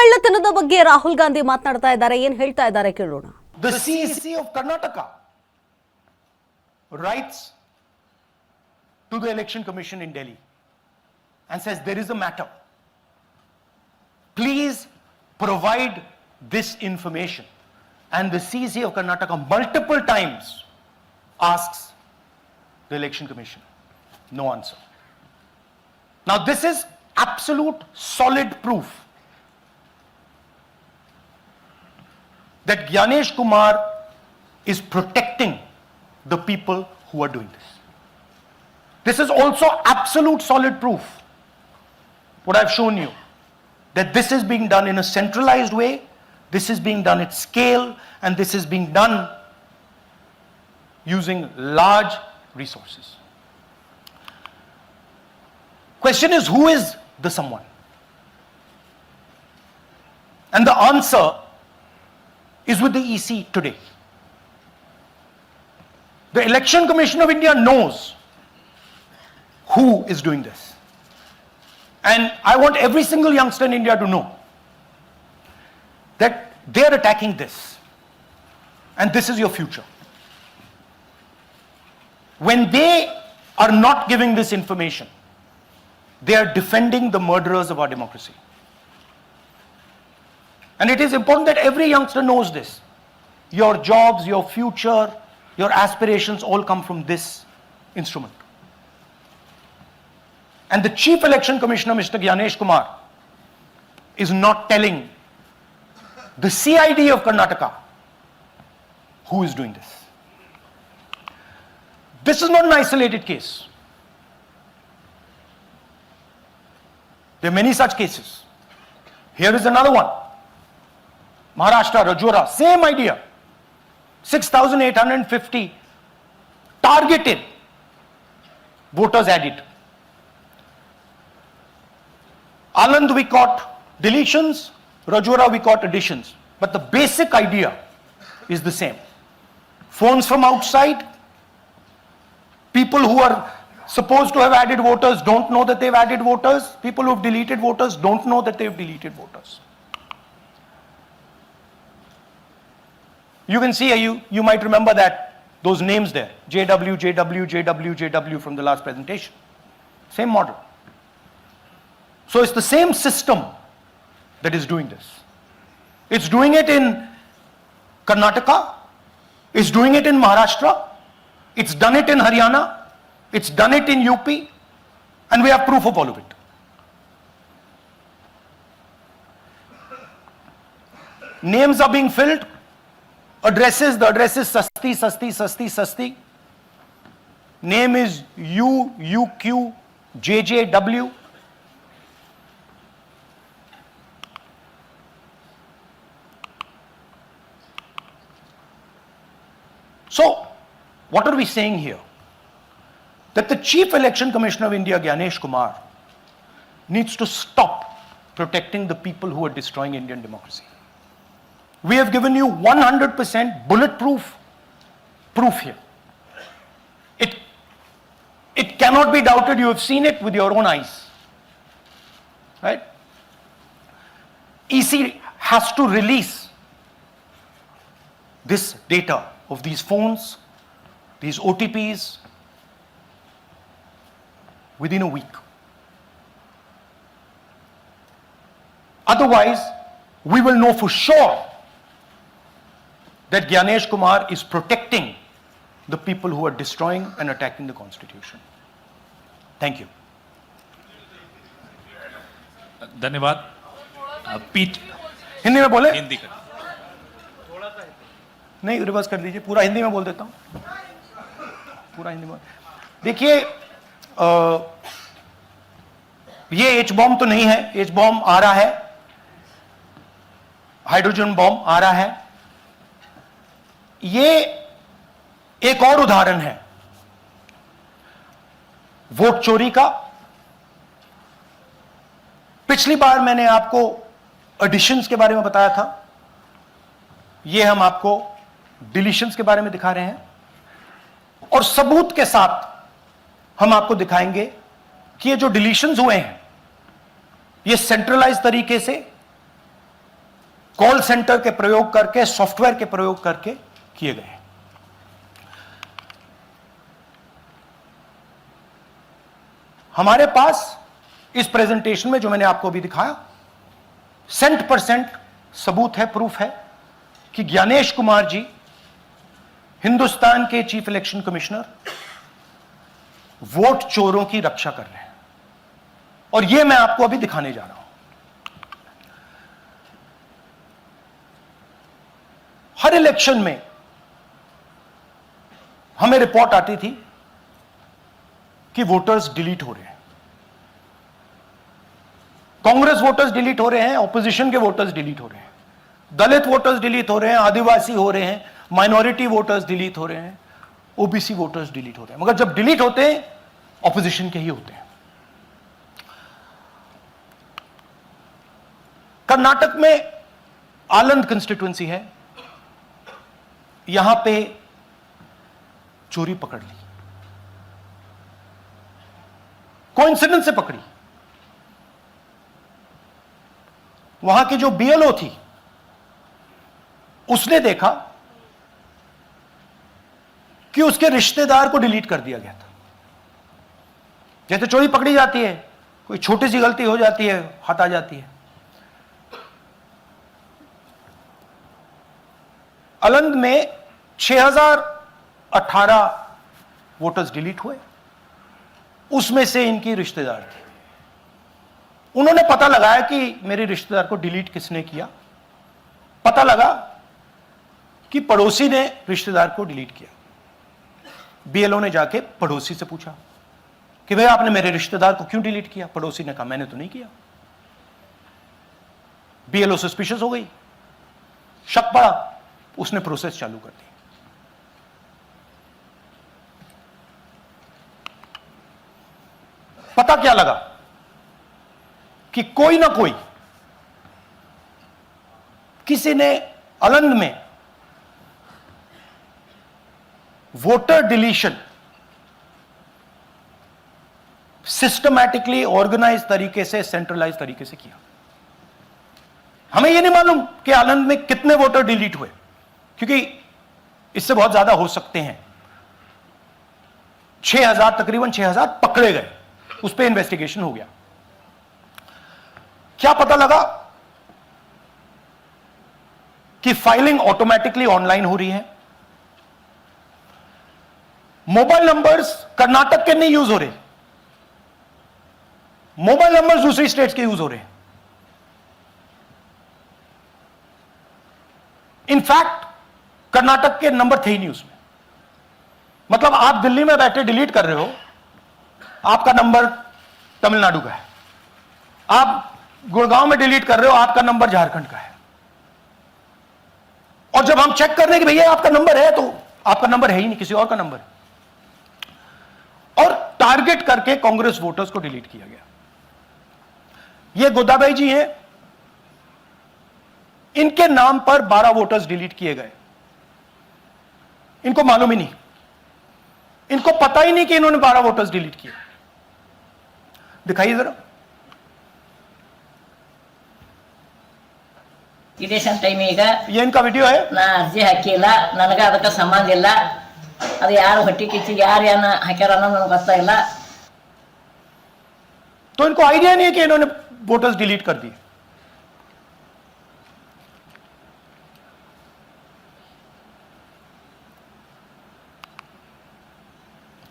ಕಳ್ಳತನದ ಬಗ್ಗೆ ರಾಹುಲ್ ಗಾಂಧಿ ಮಾತನಾಡ್ತಾ ಇದ್ದಾರೆ. ಏನು ಹೇಳ್ತಾ ಇದ್ದಾರೆ ಕೇಳೋಣ. The CEC of Karnataka writes to the Election Commission in Delhi and says there is a matter. Please provide this information. And the CEC of Karnataka multiple times asks the Election Commission. No answer. Now this is absolute solid proof that Gyanesh Kumar is protecting the people who are doing this. This is also absolute solid proof, what I've shown you, that this is being done in a centralized way, this is being done at scale, and this is being done using large resources. Question is, who is the someone? And the answer is with the EC today. The Election Commission of India knows who is doing this. And I want every single youngster in India to know that they are attacking this. And this is your future. When they are not giving this information, they are defending the murderers of our democracy. And it is important that every youngster knows this. Your jobs, your future, your aspirations all come from this instrument. And the Chief Election Commissioner, Mr. Gyanesh Kumar, is not telling the CID of Karnataka who is doing this. This is not an isolated case. There are many such cases. Here is another one. Maharashtra, Rajora, same idea. 6,850 targeted voters added. Anand we caught deletions, Rajora we caught additions. But the basic idea is the same. Phones from outside, people who are supposed to have added voters don't know that they've added voters. People who have deleted voters don't know that they've deleted voters. You can see, you might remember that, those names there. JW, JW, JW, JW from the last presentation. Same model. So it's the same system that is doing this. It's doing it in Karnataka. It's doing it in Maharashtra. It's done it in Haryana. It's done it in UP. And we have proof of all of it. Names are being filled. Addresses, the address is Sasti, Sasti, Sasti, Sasti. Name is UQJJW. So, what are we saying here? That the Chief Election Commissioner of India, Gyanesh Kumar, needs to stop protecting the people who are destroying Indian democracy. We have given you 100% bulletproof proof here. It cannot be doubted. You have seen it with your own eyes. Right? EC has to release this data of these phones, these OTPs, within a week. Otherwise, we will know for sure that Gyanesh Kumar is protecting the people who are destroying and attacking the Constitution. Thank you. धन्यवाद. पीठ हिंदी में बोले? हिंदी कर. नहीं, reverse कर दीजिए. पूरा हिंदी में बोल देता हूं. पूरा हिंदी में. देखिए, ये एच बॉम्ब तो नहीं है. एच बॉम्ब आ रहा है. हाइड्रोजन बॉम्ब आ रहा है. ये एक और उदाहरण है वोट चोरी का. पिछली बार मैंने आपको एडिशंस के बारे में बताया था. ये हम आपको डिलीशंस के बारे में दिखा रहे हैं और सबूत के साथ हम आपको दिखाएंगे कि ये जो डिलीशंस हुए हैं ये सेंट्रलाइज तरीके से कॉल सेंटर के प्रयोग करके, सॉफ्टवेयर के प्रयोग करके किए गए। हमारे पास इस प्रेजेंटेशन में जो मैंने आपको अभी दिखाया 100% सबूत है, प्रूफ है कि ज्ञानेश कुमार जी हिंदुस्तान के चीफ इलेक्शन कमिश्नर वोट चोरों की रक्षा कर रहे हैं, और यह मैं आपको अभी दिखाने जा रहा हूं। हर इलेक्शन में हमें रिपोर्ट आती थी कि वोटर्स डिलीट हो रहे हैं, कांग्रेस वोटर्स डिलीट हो रहे हैं, ऑपोजिशन के वोटर्स डिलीट हो रहे हैं, दलित वोटर्स डिलीट हो रहे हैं, आदिवासी हो रहे हैं, माइनॉरिटी वोटर्स डिलीट हो रहे हैं, ओबीसी वोटर्स डिलीट हो रहे हैं। मगर जब डिलीट होते हैं ऑपोजिशन के ही होते हैं। कर्नाटक में आलंद कंस्टिट्यूएंसी है, यहां पे चोरी पकड़ ली, कोइंसिडेंस से पकड़ी। वहां की जो बीएलओ थी उसने देखा कि उसके रिश्तेदार को डिलीट कर दिया गया था। जैसे चोरी पकड़ी जाती है, कोई छोटी सी गलती हो जाती है, हाथ आ जाती है। अलंद में 6018 वोटर्स डिलीट हुए, उसमें से इनकी रिश्तेदार थे। उन्होंने पता लगाया कि मेरे रिश्तेदार को डिलीट किसने किया। पता लगा कि पड़ोसी ने रिश्तेदार को डिलीट किया। बीएलओ ने जाके पड़ोसी से पूछा कि भाई आपने मेरे रिश्तेदार को क्यों डिलीट किया? पड़ोसी ने कहा मैंने तो नहीं किया। बीएलओ सस्पिशियस हो गई, शक पड़ा, उसने प्रोसेस चालू कर दी। पता क्या लगा कि कोई ना कोई, किसी ने अलंद में वोटर डिलीशन सिस्टमैटिकली ऑर्गेनाइज तरीके से, सेंट्रलाइज तरीके से किया। हमें यह नहीं मालूम कि आनंद में कितने वोटर डिलीट हुए, क्योंकि इससे बहुत ज्यादा हो सकते हैं। 6000, तकरीबन 6000 पकड़े गए, उस पर इन्वेस्टिगेशन हो गया। क्या पता लगा कि फाइलिंग ऑटोमेटिकली ऑनलाइन हो रही है। मोबाइल नंबर्स कर्नाटक के नहीं यूज हो रहे, मोबाइल नंबर्स दूसरी स्टेट्स के यूज हो रहे हैं। इनफैक्ट कर्नाटक के नंबर थे ही नहीं उसमें। मतलब आप दिल्ली में बैठे डिलीट कर रहे हो, आपका नंबर तमिलनाडु का है। आप गुड़गांव में डिलीट कर रहे हो, आपका नंबर झारखंड का है। और जब हम चेक कर रहे हैं कि भैया आपका नंबर है, तो आपका नंबर है ही नहीं, किसी और का नंबर है। और टारगेट करके कांग्रेस वोटर्स को डिलीट किया गया। ये गोदाबाई जी हैं, इनके नाम पर 12 वोटर्स डिलीट किए गए। इनको मालूम ही नहीं, इनको पता ही नहीं कि इन्होंने 12 वोटर्स डिलीट किए। दिखाइए जरा। ಇಲೆಕ್ಷನ್ ಟೈಮ್ ಈಗ ये इनका वीडियो है। ನಾ ಅರ್ಜಿ ಹಾಕಿಲ್ಲ, ನನಗೆ ಅದಕ್ಕೆ ಸಂಬಂಧ ಇಲ್ಲ। ಅದು ಯಾರು ಹೊಟ್ಟಿ ಕಿಚ್ಚಿ ಯಾರು ಏನ ಹಾಕ್ಯಾರ ಅನ್ನೋದು ನನಗೆ ಗೊತ್ತಾಗಿಲ್ಲ। तो इनको आइडिया नहीं है कि इन्होंने वोटर्स डिलीट कर दिए।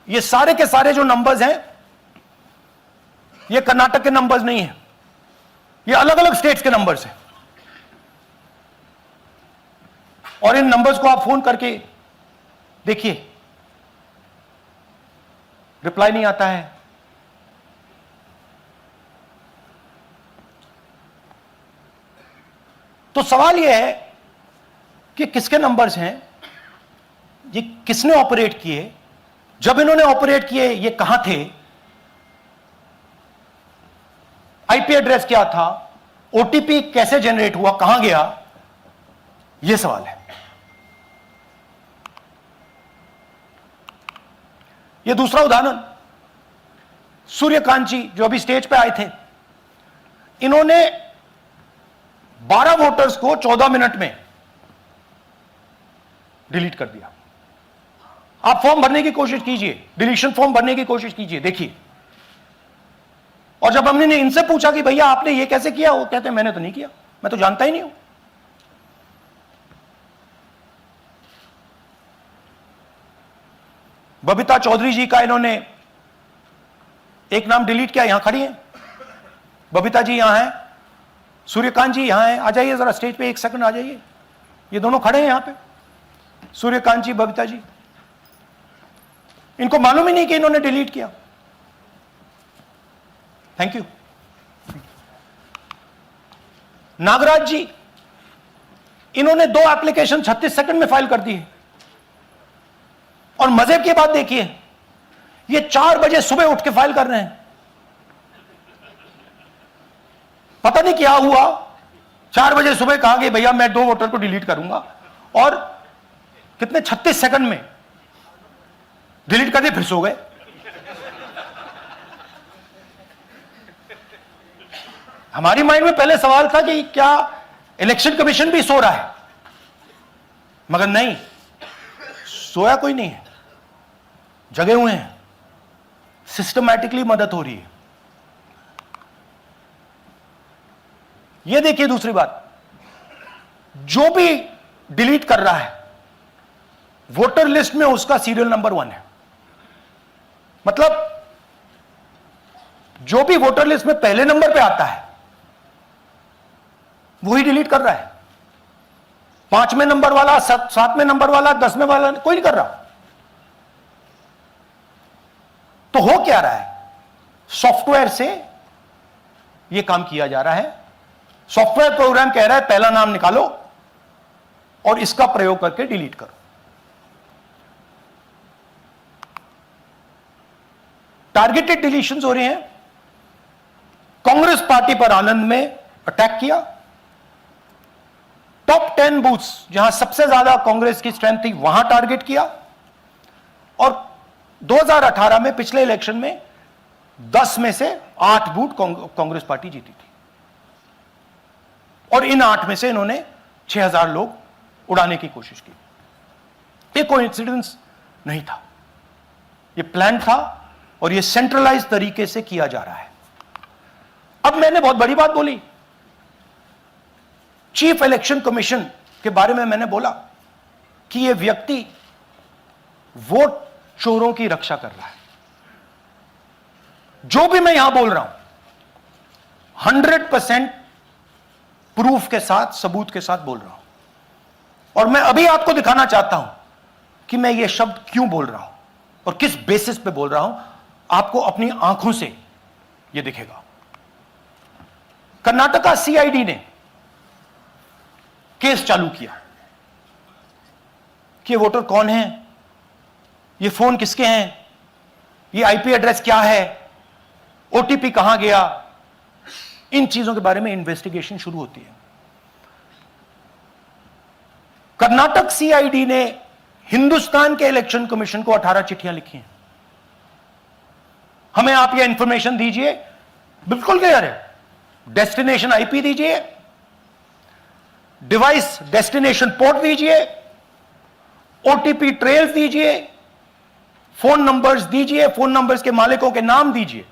ये सारे के सारे जो नंबर्स हैं, ये कर्नाटक के नंबर्स नहीं हैं, ये अलग अलग स्टेट्स के नंबर्स हैं। और इन नंबर्स को आप फोन करके देखिए, रिप्लाई नहीं आता है। तो सवाल यह है कि किसके नंबर्स हैं, ये किसने ऑपरेट किए, जब इन्होंने ऑपरेट किए ये कहां थे, आईपी एड्रेस क्या था, ओटीपी कैसे जनरेट हुआ, कहां गया, यह सवाल है। यह दूसरा उदाहरण, सूर्यकांत जी जो अभी स्टेज पे आए थे, इन्होंने 12 वोटर्स को 14 मिनट में डिलीट कर दिया। आप फॉर्म भरने की कोशिश कीजिए, डिलीशन फॉर्म भरने की कोशिश कीजिए, देखिए। और जब हमने इनसे पूछा कि भैया आपने ये कैसे किया, वो कहते हैं मैंने तो नहीं किया, मैं तो जानता ही नहीं हूं। बबीता चौधरी जी का इन्होंने एक नाम डिलीट किया, यहां खड़ी हैं बबीता जी, यहां हैं, सूर्यकांत जी यहां हैं, आ जाइए जरा स्टेज पे, एक सेकंड आ जाइए। ये दोनों खड़े हैं यहां पे, सूर्यकांत जी, बबीता जी। इनको मालूम ही नहीं कि इन्होंने डिलीट किया। Thank you. नागराज जी, इन्होंने 2 एप्लीकेशन 36 सेकंड में फाइल कर दी है। और मजे की बात देखिए, ये 4 बजे सुबह उठ के फाइल कर रहे हैं। पता नहीं क्या हुआ, 4 बजे सुबह कहा कि भैया मैं 2 वोटर को डिलीट करूंगा, और कितने 36 सेकंड में डिलीट कर दिए, फिर सो गए। हमारी माइंड में पहले सवाल था कि क्या इलेक्शन कमीशन भी सो रहा है, मगर नहीं, सोया कोई नहीं है, जगे हुए हैं, सिस्टमैटिकली मदद हो रही है। यह देखिए दूसरी बात, जो भी डिलीट कर रहा है वोटर लिस्ट में उसका सीरियल नंबर 1 है। मतलब जो भी वोटर लिस्ट में पहले नंबर पे आता है वही डिलीट कर रहा है। 5वें नंबर वाला, 7वें नंबर वाला, 10वें वाला कोई नहीं कर रहा। तो हो क्या रहा है, सॉफ्टवेयर से यह काम किया जा रहा है। सॉफ्टवेयर प्रोग्राम कह रहा है पहला नाम निकालो और इसका प्रयोग करके डिलीट करो। टारगेटेड डिलीशंस हो रहे हैं। कांग्रेस पार्टी पर आनंद में अटैक किया। टॉप 10 बूथ्स जहां सबसे ज्यादा कांग्रेस की स्ट्रेंथ थी वहां टारगेट किया। और 2018 में पिछले इलेक्शन में 10 में से 8 बूथ कांग्रेस पार्टी जीती थी, और इन 8 में से इन्होंने 6000 लोग उड़ाने की कोशिश की। ये कोइंसिडेंस नहीं था, ये प्लान था, और ये सेंट्रलाइज तरीके से किया जा रहा है। अब मैंने बहुत बड़ी बात बोली, चीफ इलेक्शन कमीशन के बारे में मैंने बोला कि यह व्यक्ति वोट चोरों की रक्षा कर रहा है। जो भी मैं यहां बोल रहा हूं 100% प्रूफ के साथ, सबूत के साथ बोल रहा हूं। और मैं अभी आपको दिखाना चाहता हूं कि मैं ये शब्द क्यों बोल रहा हूं और किस बेसिस पे बोल रहा हूं। आपको अपनी आंखों से यह दिखेगा। कर्नाटका सीआईडी ने केस चालू किया कि ये वोटर कौन है, ये फोन किसके हैं, ये आईपी एड्रेस क्या है, ओटीपी कहां गया, इन चीजों के बारे में इन्वेस्टिगेशन शुरू होती है। कर्नाटक सीआईडी ने हिंदुस्तान के इलेक्शन कमीशन को 18 चिट्ठियां लिखी हैं। हमें आप ये इंफॉर्मेशन दीजिए, बिल्कुल क्लियर है, डेस्टिनेशन आईपी दीजिए, डिवाइस डेस्टिनेशन पोर्ट दीजिए, ओटीपी ट्रेल्स दीजिए, फोन नंबर्स दीजिए, फोन नंबर्स के मालिकों के नाम दीजिए।